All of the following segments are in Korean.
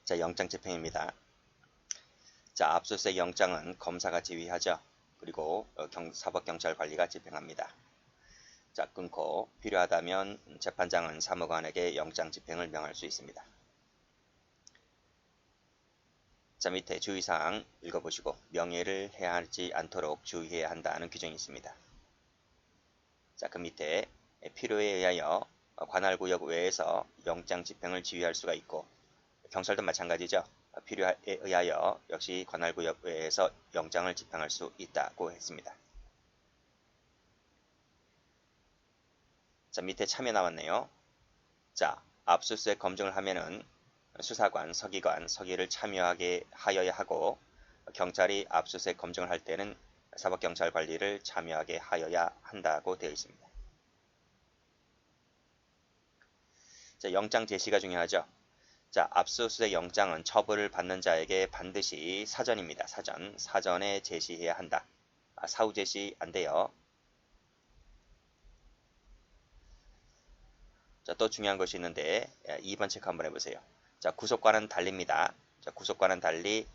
자, 영장 집행입니다. 자, 압수수색 영장은 검사가 지휘하죠. 그리고 사법경찰관리가 집행합니다. 자, 끊고 필요하다면 재판장은 사무관에게 영장 집행을 명할 수 있습니다. 자, 밑에 주의사항 읽어보시고 명예를 해하지 않도록 주의해야 한다는 규정이 있습니다. 자, 그 밑에 필요에 의하여 관할구역 외에서 영장 집행을 지휘할 수가 있고 경찰도 마찬가지죠. 필요에 의하여 역시 관할구역 외에서 영장을 집행할 수 있다고 했습니다. 자, 밑에 참여 나왔네요. 자, 압수수색 검증을 하면은 수사관, 서기관, 서기를 참여하게 하여야 하고 경찰이 압수수색 검증을 할 때는 사법경찰관리를 참여하게 하여야 한다고 되어 있습니다. 자, 영장 제시가 중요하죠. 자, 압수수색 영장은 처벌을 받는 자에게 반드시 사전입니다. 사전에 제시해야 한다. 사후 제시 안 돼요. 자, 또 중요한 것이 있는데 2번 체크 한번 해보세요. 자, 구속과는 달립니다. 자, 구속과는 달리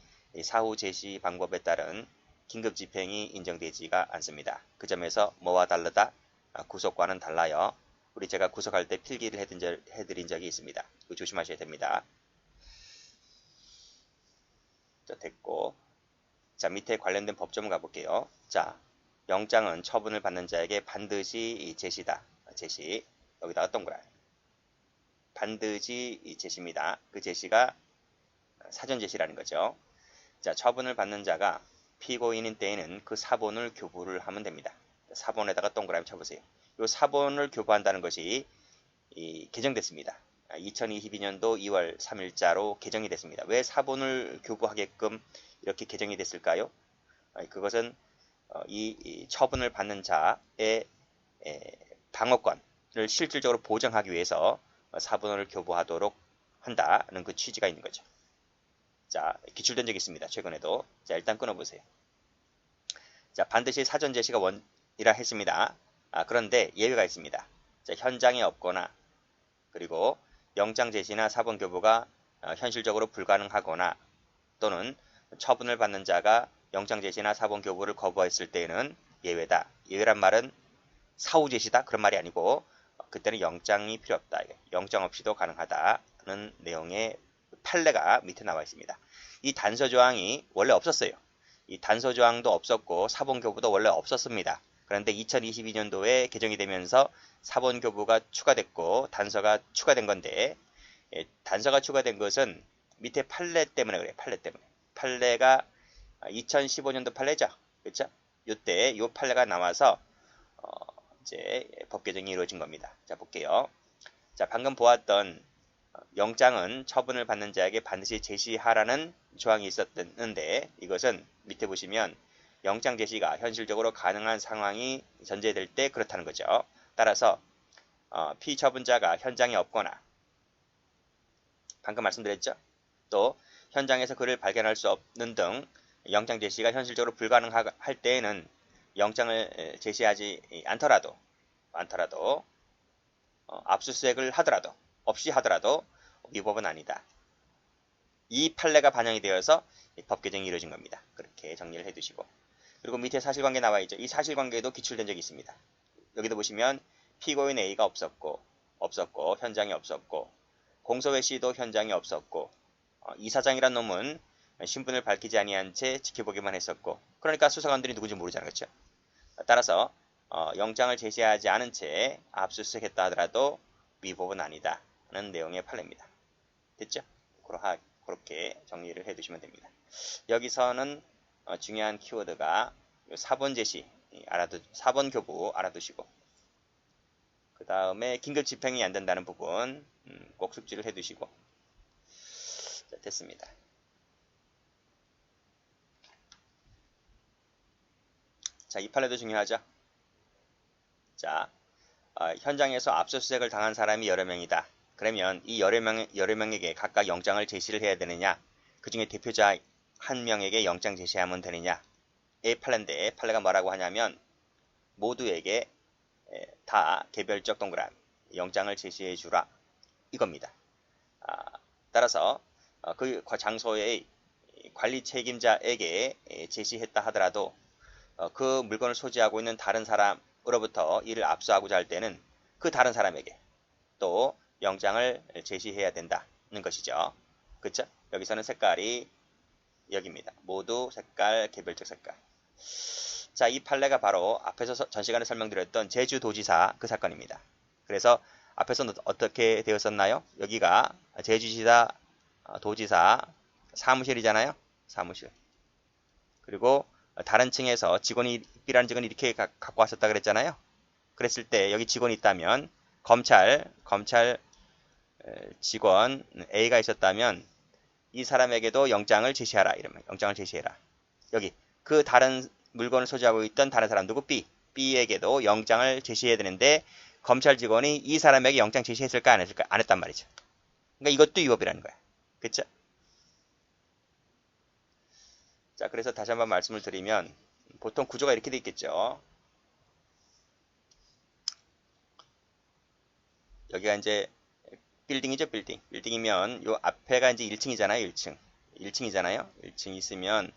사후 제시 방법에 따른 긴급 집행이 인정되지가 않습니다. 그 점에서 뭐와 다르다? 구속과는 달라요. 우리 제가 구속할 때 필기를 해드린 적이 있습니다. 이거 조심하셔야 됩니다. 자, 됐고. 자, 밑에 관련된 법조문 가볼게요. 자, 영장은 처분을 받는 자에게 반드시 제시다. 제시. 여기다가 동그라미. 반드시 제시입니다. 그 제시가 사전 제시라는 거죠. 자, 처분을 받는 자가 피고인인 때에는 그 사본을 교부를 하면 됩니다. 사본에다가 동그라미 쳐보세요. 이 사본을 교부한다는 것이 개정됐습니다. 2022년도 2월 3일자로 개정이 됐습니다. 왜 사본을 교부하게끔 이렇게 개정이 됐을까요? 그것은 이 처분을 받는 자의 방어권을 실질적으로 보장하기 위해서 사본을 교부하도록 한다는 그 취지가 있는 거죠. 자, 기출된 적이 있습니다. 최근에도. 자, 일단 끊어보세요. 자, 반드시 사전 제시가 원이라 했습니다. 그런데 예외가 있습니다. 자, 현장에 없거나 그리고 영장 제시나 사본 교부가 현실적으로 불가능하거나 또는 처분을 받는 자가 영장 제시나 사본 교부를 거부했을 때에는 예외다. 예외란 말은 사후 제시다 그런 말이 아니고 그때는 영장이 필요 없다. 영장 없이도 가능하다는 내용의 판례가 밑에 나와 있습니다. 이 단서 조항이 원래 없었어요. 이 단서 조항도 없었고 사본 교부도 원래 없었습니다. 그런데 2022년도에 개정이 되면서 사본 교부가 추가됐고 단서가 추가된 건데 단서가 추가된 것은 밑에 판례 때문에 그래요. 판례 때문에. 판례가 2015년도 판례죠. 그렇죠? 이때 이 판례가 나와서 이제 법 개정이 이루어진 겁니다. 자, 볼게요. 자, 방금 보았던 영장은 처분을 받는 자에게 반드시 제시하라는 조항이 있었는데 이것은 밑에 보시면 영장 제시가 현실적으로 가능한 상황이 전제될 때 그렇다는 거죠. 따라서 피처분자가 현장에 없거나 방금 말씀드렸죠. 또 현장에서 그를 발견할 수 없는 등 영장 제시가 현실적으로 불가능할 때에는 영장을 제시하지 않더라도 압수수색을 하더라도 없이 하더라도 위법은 아니다. 이 판례가 반영이 되어서 법 개정이 이루어진 겁니다. 그렇게 정리를 해두시고 그리고 밑에 사실관계 나와 있죠. 이 사실관계도 기출된 적이 있습니다. 여기도 보시면 피고인 A가 없었고 현장에 없었고 공소회 C도 현장에 없었고 이사장이란 놈은 신분을 밝히지 아니한 채 지켜보기만 했었고 그러니까 수사관들이 누군지 모르잖아요. 그렇죠? 따라서 영장을 제시하지 않은 채 압수수색했다 하더라도 위법은 아니다 하는 내용의 판례입니다. 됐죠? 그렇게 정리를 해두시면 됩니다. 여기서는 중요한 키워드가 사본 제시, 사본 교부 알아두시고 그 다음에 긴급 집행이 안 된다는 부분 꼭 숙지를 해두시고 자, 됐습니다. 자, 이 판례도 중요하죠. 자, 현장에서 압수수색을 당한 사람이 여러 명이다. 그러면 이 여러 명에게 각각 영장을 제시를 해야 되느냐? 그 중에 대표자 한 명에게 영장 제시하면 되느냐? 이 판례인데 판례가 뭐라고 하냐면 모두에게 다 개별적 동그라미 영장을 제시해 주라 이겁니다. 따라서 그 장소의 관리 책임자에게 제시했다 하더라도 그 물건을 소지하고 있는 다른 사람으로부터 이를 압수하고자 할 때는 그 다른 사람에게 또 영장을 제시해야 된다는 것이죠. 그쵸? 여기서는 색깔이 여기입니다. 모두 색깔, 개별적 색깔. 자, 이 판례가 바로 앞에서 전 시간에 설명드렸던 제주도지사 그 사건입니다. 그래서 앞에서 어떻게 되었었나요? 여기가 제주지사 도지사 사무실이잖아요. 사무실. 그리고 다른 층에서 직원이 B라는 직원이 이렇게 갖고 왔었다 그랬잖아요. 그랬을 때 여기 직원이 있다면 검찰 직원 A가 있었다면 이 사람에게도 영장을 제시하라. 이러면 영장을 제시해라. 여기 그 다른 물건을 소지하고 있던 다른 사람 누구 B에게도 영장을 제시해야 되는데 검찰 직원이 이 사람에게 영장 제시했을까 안 했을까? 안 했단 말이죠. 그러니까 이것도 위법이라는 거야. 그쵸? 자, 그래서 다시 한번 말씀을 드리면 보통 구조가 이렇게 돼 있겠죠. 여기가 이제 빌딩이죠, 빌딩. 빌딩이면 요 앞에가 이제 1층이잖아요, 1층. 1층이잖아요. 1층 있으면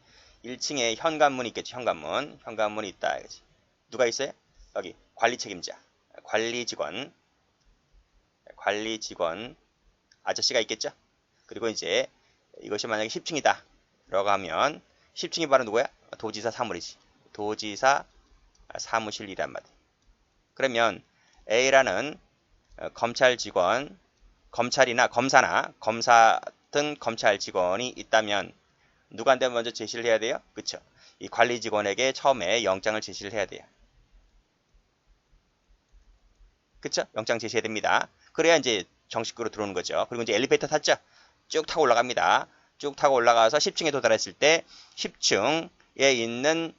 1층에 현관문이 있겠죠, 현관문. 현관문이 있다. 그치? 누가 있어요? 여기 관리 책임자, 관리 직원 아저씨가 있겠죠? 그리고 이제 이것이 만약에 10층이다. 라고 하면 10층이 바로 누구야? 도지사 사무실이지. 도지사 사무실이란 말이야. 그러면 A라는 검찰 직원, 검찰이나 검사 등 검찰 직원이 있다면 누구한테 먼저 제시를 해야 돼요? 그쵸? 이 관리 직원에게 처음에 영장을 제시를 해야 돼요. 그쵸? 영장 제시해야 됩니다. 그래야 이제 정식으로 들어오는 거죠. 그리고 이제 엘리베이터 탔죠? 쭉 타고 올라갑니다. 쭉 타고 올라가서 10층에 도달했을 때 10층에 있는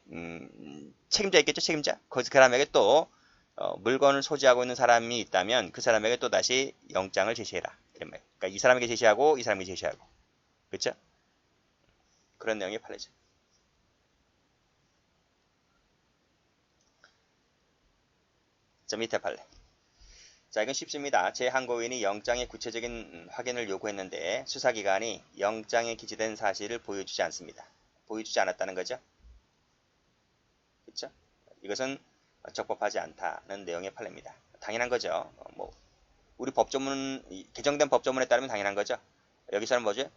책임자 있겠죠? 책임자? 그 사람에게 또 물건을 소지하고 있는 사람이 있다면 그 사람에게 또 다시 영장을 제시해라. 이런 말. 그러니까 이 사람에게 제시하고 이 사람에게 제시하고. 그렇죠? 그런 내용의 판례죠. 자, 밑에 판례. 자, 이건 쉽습니다. 제 항고인이 영장의 구체적인 확인을 요구했는데 수사기관이 영장에 기재된 사실을 보여주지 않습니다. 보여주지 않았다는 거죠. 그렇죠? 이것은 적법하지 않다는 내용의 판례입니다. 당연한 거죠. 우리 법조문, 개정된 법조문에 따르면 당연한 거죠. 여기서는 뭐죠?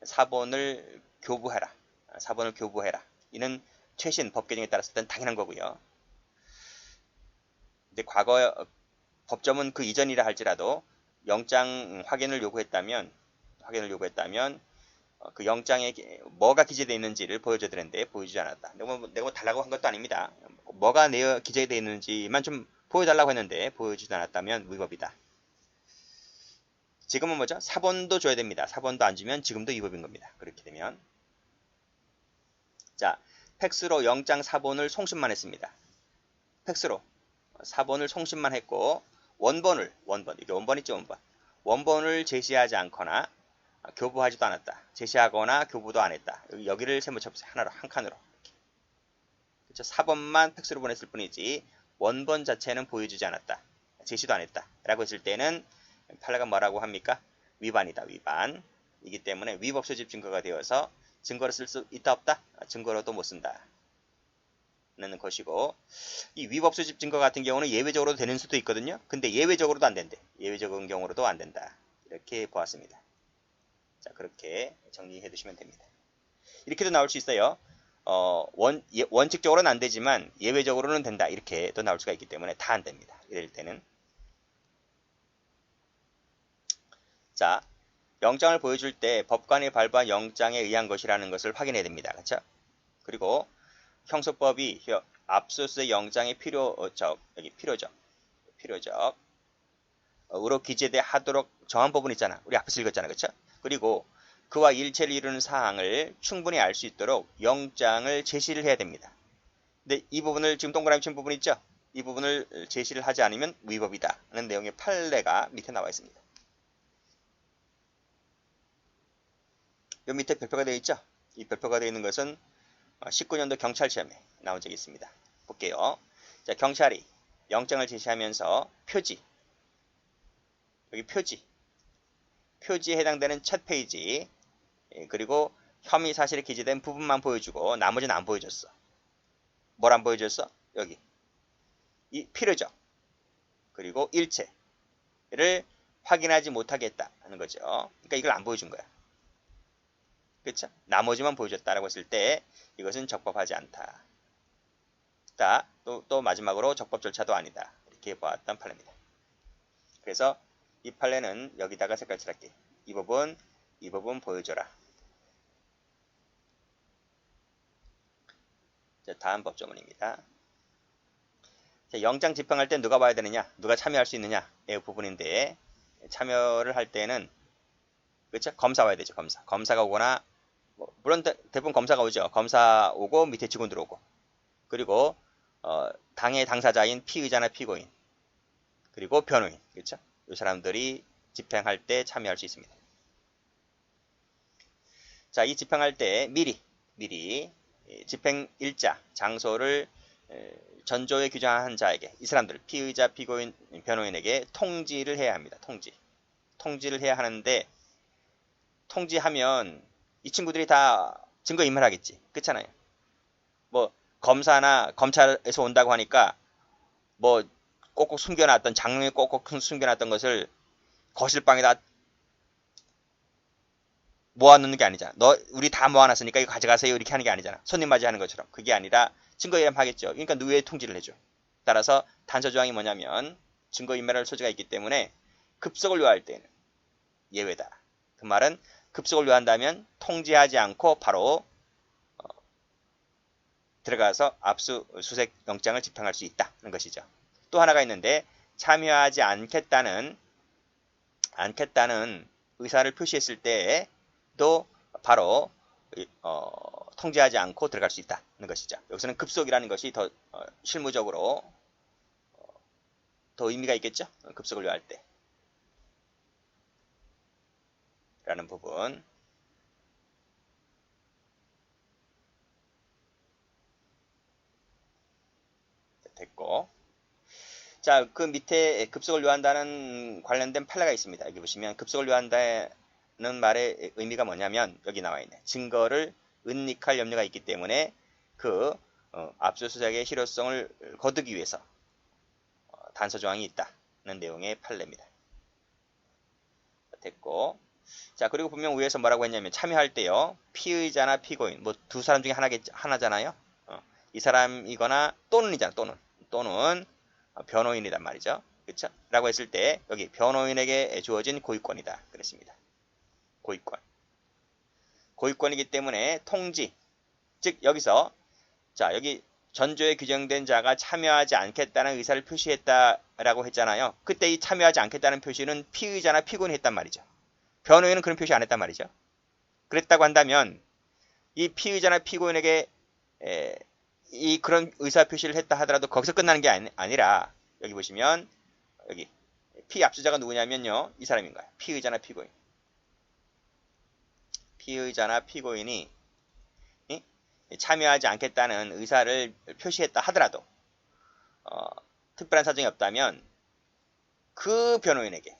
사본을 교부해라. 사본을 교부해라. 이는 최신 법 개정에 따랐을 때는 당연한 거고요. 근데 과거 법조문 그 이전이라 할지라도 영장 확인을 요구했다면 그 영장에 뭐가 기재되어 있는지를 보여줘야 되는데 보여주지 않았다. 내가 뭐 달라고 한 것도 아닙니다. 뭐가 기재되어 있는지만 좀 보여달라고 했는데 보여주지 않았다면 위법이다. 지금은 뭐죠? 사본도 줘야 됩니다. 사본도 안 주면 지금도 위법인 겁니다. 그렇게 되면 자, 팩스로 영장 사본을 송신만 했습니다. 팩스로 사본을 송신만 했고 원본 이게 원본 있죠, 원본을 제시하지 않거나 교부하지도 않았다. 제시하거나 교부도 안 했다. 여기를 세모 쳐보세요. 하나로 한 칸으로. 그렇죠? 사본만 팩스로 보냈을 뿐이지 원본 자체는 보여주지 않았다. 제시도 안 했다. 라고 했을 때는 판례가 뭐라고 합니까? 위반이다. 위반. 이기 때문에 위법 소집 증거가 되어서 증거로 쓸 수 있다 없다? 증거로도 못 쓴다. 는 것이고 이 위법 소집 증거 같은 경우는 예외적으로도 되는 수도 있거든요. 근데 예외적으로도 안 된대. 예외적인 경우로도 안 된다. 이렇게 보았습니다. 자, 그렇게 정리해 두시면 됩니다. 이렇게도 나올 수 있어요. 원칙적으로는 안 되지만 예외적으로는 된다. 이렇게도 나올 수가 있기 때문에 다 안 됩니다. 이럴 때는. 자, 영장을 보여줄 때 법관이 발부한 영장에 의한 것이라는 것을 확인해야 됩니다. 그렇죠? 그리고 형소법이 압수수색 영장의 필요적으로 기재하도록 정한 부분 있잖아. 우리 앞에서 읽었잖아. 그렇죠? 그리고 그와 일체를 이루는 사항을 충분히 알 수 있도록 영장을 제시를 해야 됩니다. 근데 이 부분을 지금 동그라미 친 부분 있죠? 이 부분을 제시를 하지 않으면 위법이다 하는 내용의 판례가 밑에 나와 있습니다. 이 밑에 별표가 되어 있죠? 이 별표가 되어 있는 것은 19년도 경찰 시험에 나온 적이 있습니다. 볼게요. 자, 경찰이 영장을 제시하면서 표지, 여기 표지, 표지에 해당되는 첫 페이지, 그리고 혐의 사실이 기재된 부분만 보여주고 나머지는 안 보여줬어. 뭘 안 보여줬어? 여기 이 필요적 그리고 일체를 확인하지 못하게 했다 하는 거죠. 그러니까 이걸 안 보여준 거야. 그렇죠? 나머지만 보여줬다라고 했을 때 이것은 적법하지 않다. 또 마지막으로 적법 절차도 아니다. 이렇게 보았던 판례입니다. 그래서 이 판례는 여기다가 색깔 칠할게. 이 부분 보여줘라. 자, 다음 법조문입니다. 자, 영장 집행할 때 누가 봐야 되느냐? 누가 참여할 수 있느냐? 이 부분인데 참여를 할 때는 그렇죠? 검사 와야 되죠. 검사가 오거나 물론 대부분 검사가 오죠. 검사 오고 밑에 직원들 오고 그리고 당의 당사자인 피의자나 피고인 그리고 변호인 그렇죠? 이 사람들이 집행할 때 참여할 수 있습니다. 자, 이 집행할 때 미리 집행 일자, 장소를 전조에 규정한 자에게 이 사람들 피의자, 피고인, 변호인에게 통지를 해야 합니다. 통지를 해야 하는데 통지하면 이 친구들이 다 증거인멸하겠지. 그렇잖아요. 뭐 검사나 검찰에서 온다고 하니까 뭐 꼭꼭 숨겨놨던 장롱에 꼭꼭 숨겨놨던 것을 거실방에다 모아놓는 게 아니잖아. 우리 다 모아놨으니까 이거 가져가세요. 이렇게 하는 게 아니잖아. 손님 맞이하는 것처럼. 그게 아니라 증거인멸하겠죠. 그러니까 누에 통지를 해줘. 따라서 단서조항이 뭐냐면 증거인멸할 소지가 있기 때문에 급속을 요할 때는 예외다. 그 말은 급속을 요한다면 통지하지 않고 바로 들어가서 압수수색 영장을 집행할 수 있다는 것이죠. 또 하나가 있는데 참여하지 않겠다는 의사를 표시했을 때에도 바로 통지하지 않고 들어갈 수 있다는 것이죠. 여기서는 급속이라는 것이 더 실무적으로 더 의미가 있겠죠. 급속을 요할 때 라는 부분. 됐고, 자, 그 밑에 급속을 요한다는 관련된 판례가 있습니다. 여기 보시면 급속을 요한다는 말의 의미가 뭐냐면 여기 나와 있네. 증거를 은닉할 염려가 있기 때문에 그 압수수색의 실효성을 거두기 위해서 단서 조항이 있다는 내용의 판례입니다. 됐고, 자, 그리고 분명 위에서 뭐라고 했냐면 참여할 때요 피의자나 피고인 뭐 두 사람 중에 하나잖아요. 이 사람이거나 또는이잖아. 또는 변호인이란 말이죠. 그렇죠? 라고 했을 때 여기 변호인에게 주어진 고유권이다. 그랬습니다. 고유권이기 때문에 통지, 즉 여기서 자 여기 전조에 규정된 자가 참여하지 않겠다는 의사를 표시했다라고 했잖아요. 그때 이 참여하지 않겠다는 표시는 피의자나 피고인이 했단 말이죠. 변호인은 그런 표시 안 했단 말이죠. 그랬다고 한다면 이 피의자나 피고인에게 이 그런 의사 표시를 했다 하더라도 거기서 끝나는 게 아니라 여기 보시면 여기 피압수자가 누구냐면요. 이 사람인가요? 피의자나 피고인. 피의자나 피고인이 참여하지 않겠다는 의사를 표시했다 하더라도 특별한 사정이 없다면 그 변호인에게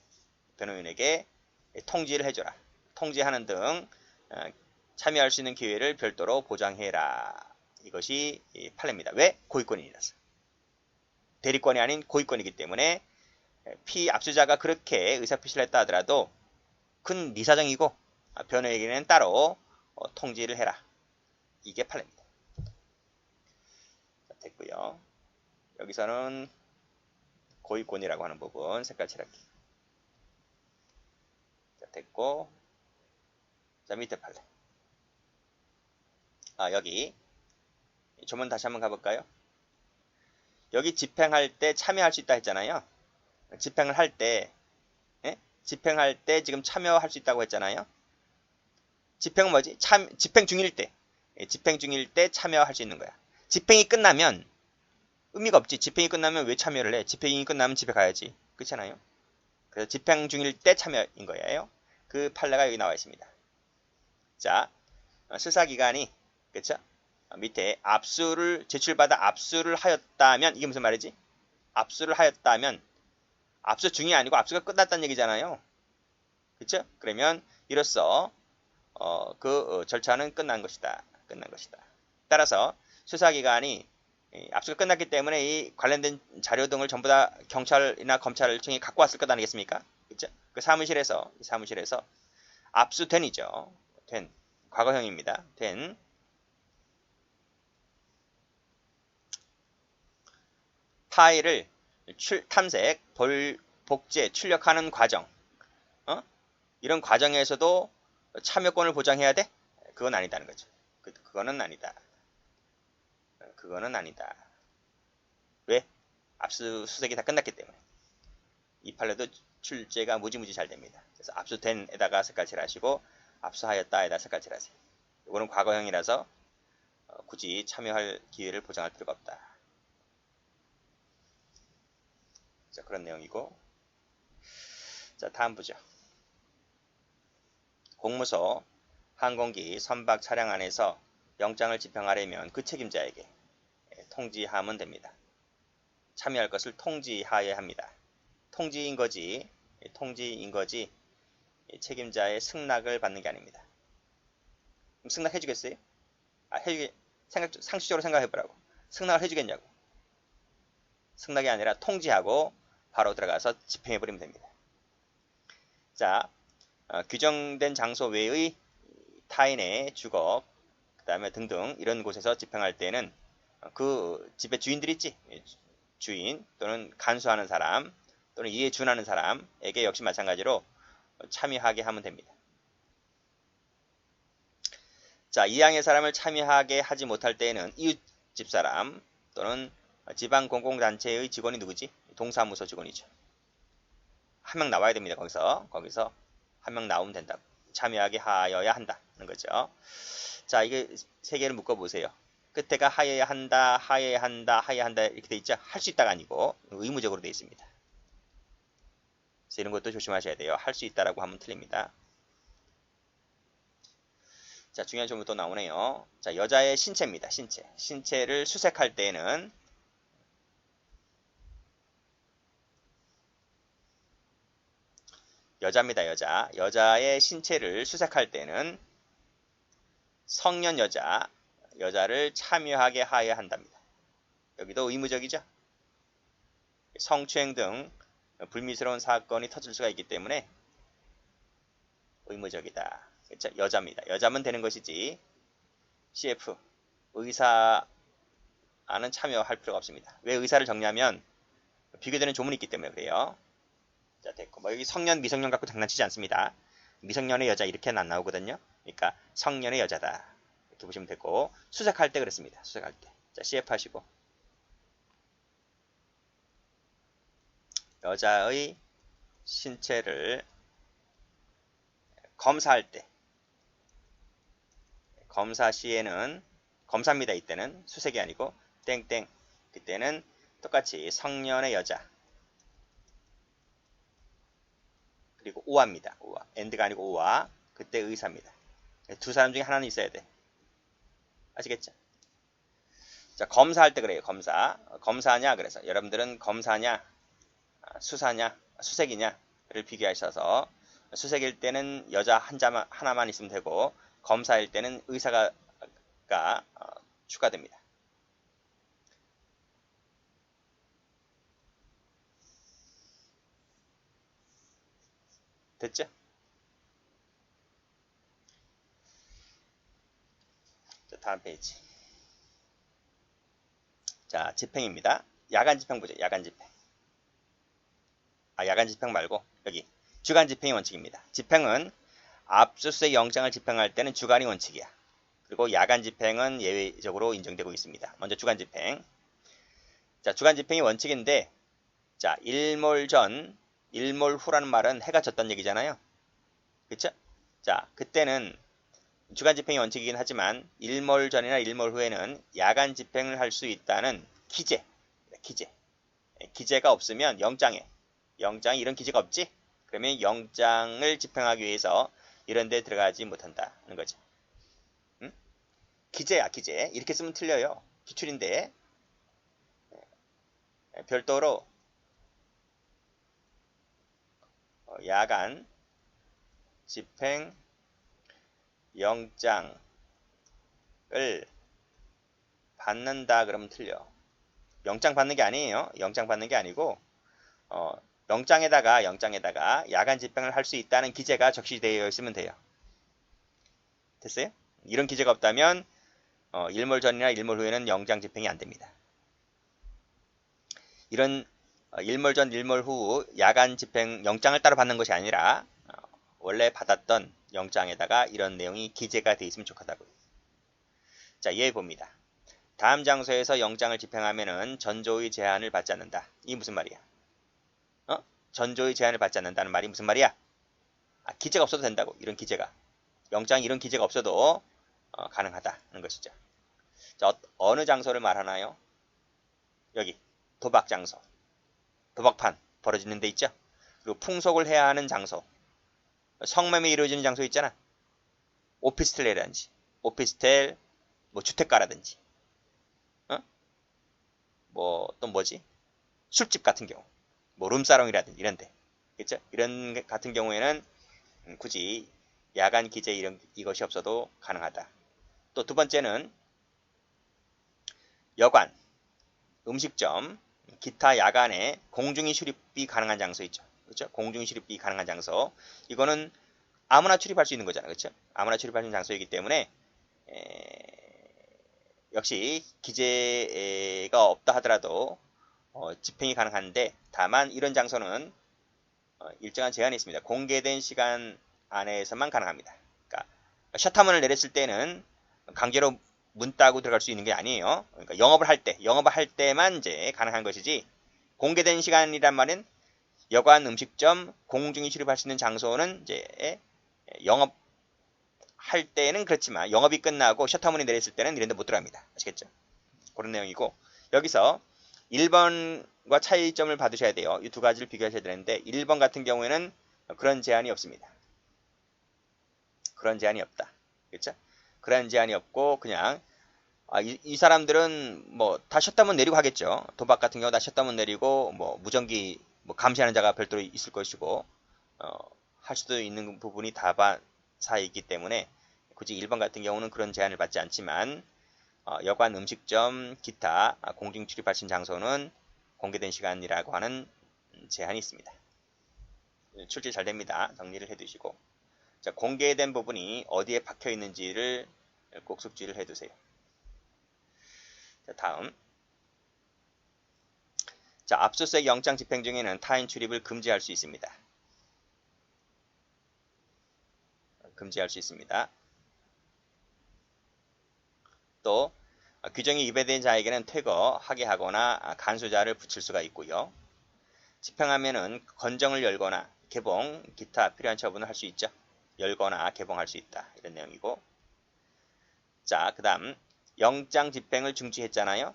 통지를 해줘라. 통지하는 등 참여할 수 있는 기회를 별도로 보장해라. 이것이 판례입니다. 왜? 고유권이라서. 대리권이 아닌 고유권이기 때문에 피압수자가 그렇게 의사표시를 했다 하더라도 그건 네 사정이고 변호인에게는 따로 통지를 해라. 이게 판례입니다. 자, 됐고요. 여기서는 고유권이라고 하는 부분 색깔 칠할게. 자, 됐고, 자 밑에 판례. 여기 조문 다시 한번 가볼까요? 여기 집행할 때 참여할 수 있다 했잖아요. 집행을 할 때, 집행할 때 지금 참여할 수 있다고 했잖아요. 집행은 뭐지? 집행 중일 때 참여할 수 있는 거야. 집행이 끝나면 의미가 없지. 집행이 끝나면 왜 참여를 해? 집행이 끝나면 집에 가야지. 그렇잖아요. 그래서 집행 중일 때 참여인 거예요. 그 판례가 여기 나와 있습니다. 자, 수사기관이 그렇죠? 밑에 압수를 제출받아 압수를 하였다면 이게 무슨 말이지? 압수를 하였다면 압수 중이 아니고 압수가 끝났다는 얘기잖아요. 그쵸? 그러면 이로써 절차는 끝난 것이다. 끝난 것이다. 따라서 수사기관이 압수가 끝났기 때문에 이 관련된 자료 등을 전부 다 경찰이나 검찰청이 갖고 왔을 것 아니겠습니까? 그쵸? 그 사무실에서 압수된이죠. 된 과거형입니다. 된 파일을 탐색, 복제, 출력하는 과정. 이런 과정에서도 참여권을 보장해야 돼? 그건 아니다는 거죠. 그거는 아니다. 그거는 아니다. 왜? 압수수색이 다 끝났기 때문에. 이 판례도 출제가 무지무지 잘 됩니다. 그래서 압수된에다가 색깔칠하시고 압수하였다에다 색깔칠하세요. 이거는 과거형이라서 굳이 참여할 기회를 보장할 필요가 없다. 자, 그런 내용이고. 자, 다음 보죠. 공무소, 항공기, 선박 차량 안에서 영장을 집행하려면 그 책임자에게 통지하면 됩니다. 참여할 것을 통지하여야 합니다. 통지인 거지 책임자의 승낙을 받는 게 아닙니다. 그럼 승낙 해주겠어요? 상식적으로 생각해보라고. 승낙을 해주겠냐고. 승낙이 아니라 통지하고 바로 들어가서 집행해버리면 됩니다. 자, 규정된 장소 외의 타인의 주거, 그 다음에 등등 이런 곳에서 집행할 때는 그 집의 주인들 있지? 주인 또는 간수하는 사람 또는 이에 준하는 사람에게 역시 마찬가지로 참여하게 하면 됩니다. 자, 이항의 사람을 참여하게 하지 못할 때에는 이웃 집사람 또는 지방공공단체의 직원이 누구지? 동사무소 직원이죠. 한 명 나와야 됩니다. 거기서 한 명 나오면 된다. 참여하게 하여야 한다는 거죠. 자, 이게 세 개를 묶어보세요. 끝에가 하여야 한다, 하여야 한다, 하여야 한다 이렇게 돼 있죠. 할 수 있다가 아니고 의무적으로 돼 있습니다. 그래서 이런 것도 조심하셔야 돼요. 할 수 있다라고 하면 틀립니다. 자, 중요한 점이 또 나오네요. 자, 여자의 신체입니다. 신체를 수색할 때에는 여자입니다. 여자의 신체를 수색할 때는 성년 여자를 참여하게 하여야 한답니다. 여기도 의무적이죠. 성추행 등 불미스러운 사건이 터질 수가 있기 때문에 의무적이다. 그렇죠? 여자입니다. 여자면 되는 것이지 CF 의사는 참여할 필요가 없습니다. 왜 의사를 정리하면 비교되는 조문이 있기 때문에 그래요. 자, 됐고 여기 성년 미성년 갖고 장난치지 않습니다. 미성년의 여자 이렇게는 안 나오거든요. 그러니까 성년의 여자다 이렇게 보시면 되고 수색할 때 그랬습니다. 수색할 때. 자, CF 하시고 여자의 신체를 검사할 때 검사 시에는 검사입니다. 이때는 수색이 아니고 땡땡 그때는 똑같이 성년의 여자 그리고 오화입니다. 오화 엔드가 아니고 오화 그때 의사입니다. 두 사람 중에 하나는 있어야 돼. 아시겠죠? 자, 검사할 때 그래요. 검사냐 그래서 여러분들은 검사냐 수사냐 수색이냐를 비교하셔서 수색일 때는 여자 하나만 있으면 되고 검사일 때는 의사가 추가됩니다. 됐죠? 자, 다음 페이지. 자, 집행입니다. 야간 집행 보죠. 야간 집행. 야간 집행 말고 여기 주간 집행이 원칙입니다. 집행은 압수수색 영장을 집행할 때는 주간이 원칙이야. 그리고 야간 집행은 예외적으로 인정되고 있습니다. 먼저 주간 집행. 자, 주간 집행이 원칙인데 자, 일몰 전, 일몰 후라는 말은 해가 졌다는 얘기잖아요. 그쵸? 자, 그때는 주간 집행이 원칙이긴 하지만 일몰 전이나 일몰 후에는 야간 집행을 할 수 있다는 기재가 없으면 영장에 이런 기재가 없지? 그러면 영장을 집행하기 위해서 이런 데 들어가지 못한다는 거죠. 응? 기재. 이렇게 쓰면 틀려요. 기출인데 별도로 야간 집행 영장을 받는다 그러면 틀려. 영장 받는 게 아니에요. 영장 받는 게 아니고 영장에다가 야간 집행을 할 수 있다는 기재가 적시되어 있으면 돼요. 됐어요? 이런 기재가 없다면 일몰 전이나 일몰 후에는 영장 집행이 안 됩니다. 이런 일몰 전, 일몰 후 야간 집행 영장을 따로 받는 것이 아니라 원래 받았던 영장에다가 이런 내용이 기재가 되어 있으면 좋겠다고요. 자, 예에 봅니다. 다음 장소에서 영장을 집행하면은 전조의 제한을 받지 않는다. 이게 무슨 말이야? 전조의 제한을 받지 않는다는 말이 무슨 말이야? 기재가 없어도 된다고. 이런 기재가. 영장에 이런 기재가 없어도 가능하다는 것이죠. 자, 어느 장소를 말하나요? 여기 도박 장소. 도박판 벌어지는 데 있죠. 그리고 풍속을 해야 하는 장소. 성매매 이루어지는 장소 있잖아. 오피스텔이라든지 오피스텔 뭐 주택가라든지 뭐 또 뭐지? 술집 같은 경우 뭐 룸사롱이라든지 이런데 그렇죠? 이런 같은 경우에는 굳이 야간 기재 이것이 없어도 가능하다. 또 두 번째는 여관, 음식점, 기타 야간에 공중이 출입이 가능한 장소 있죠. 그렇죠? 공중이 출입이 가능한 장소. 이거는 아무나 출입할 수 있는 거잖아요. 그렇죠? 아무나 출입할 수 있는 장소이기 때문에 역시 기재가 없다 하더라도 집행이 가능한데 다만 이런 장소는 일정한 제한이 있습니다. 공개된 시간 안에서만 가능합니다. 그러니까 셔터문을 내렸을 때는 강제로 문 따고 들어갈 수 있는 게 아니에요. 그러니까 영업을 할 때만 이제 가능한 것이지 공개된 시간이란 말은 여관, 음식점, 공중이 출입할 수 있는 장소는 이제 영업할 때는 그렇지만 영업이 끝나고 셔터문이 내렸을 때는 이런 데 못 들어갑니다. 아시겠죠? 그런 내용이고 여기서 1번과 차이점을 받으셔야 돼요. 이 두 가지를 비교하셔야 되는데 1번 같은 경우에는 그런 제한이 없습니다. 그런 제한이 없다. 그렇죠? 그런 제한이 없고 그냥 이 사람들은 뭐 다 셧다운 내리고 하겠죠. 도박 같은 경우 다 셧다운 내리고 뭐 무전기 뭐 감시하는 자가 별도로 있을 것이고 할 수도 있는 부분이 다반사이기 때문에 굳이 1번 같은 경우는 그런 제한을 받지 않지만 여관, 음식점, 기타 공중 출입할 수 있는 장소는 공개된 시간이라고 하는 제한이 있습니다. 출제 잘 됩니다. 정리를 해두시고 자, 공개된 부분이 어디에 박혀 있는지를 꼭 숙지를 해두세요. 자, 다음 자, 압수수색 영장 집행 중에는 타인 출입을 금지할 수 있습니다. 금지할 수 있습니다. 또 규정이 위배된 자에게는 퇴거, 하게하거나 간수자를 붙일 수가 있고요. 집행하면은 건정을 열거나 개봉, 기타 필요한 처분을 할 수 있죠. 열거나 개봉할 수 있다. 이런 내용이고 자, 그 다음 영장 집행을 중지했잖아요.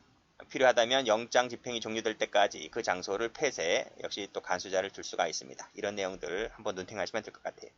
필요하다면 영장 집행이 종료될 때까지 그 장소를 폐쇄, 역시 또 간수자를 둘 수가 있습니다. 이런 내용들 한번 눈팅하시면 될 것 같아요.